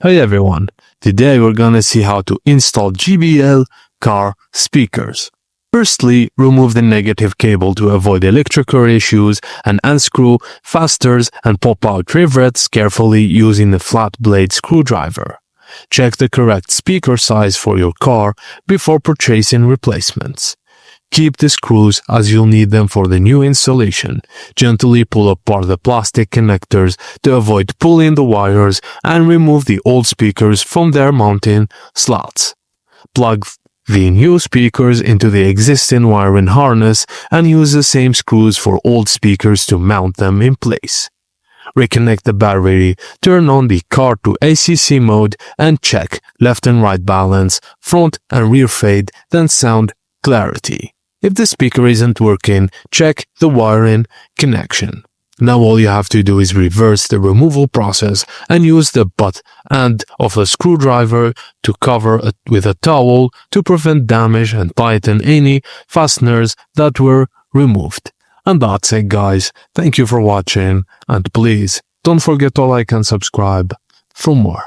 Hey everyone, today we're gonna see how to install JBL car speakers. Firstly, remove the negative cable to avoid electrical issues and unscrew fasteners and pop out rivets carefully using a flat blade screwdriver. Check the correct speaker size for your car before purchasing replacements. Keep the screws as you'll need them for the new installation. Gently pull apart the plastic connectors to avoid pulling the wires and remove the old speakers from their mounting slots. Plug the new speakers into the existing wiring harness and use the same screws for old speakers to mount them in place. Reconnect the battery, turn on the car to ACC mode and check left and right balance, front and rear fade, then sound clarity. If the speaker isn't working, check the wiring connection. Now all you have to do is reverse the removal process and use the butt end of a screwdriver to cover it with a towel to prevent damage and tighten any fasteners that were removed. And that's it, guys. Thank you for watching, and please don't forget to like and subscribe for more.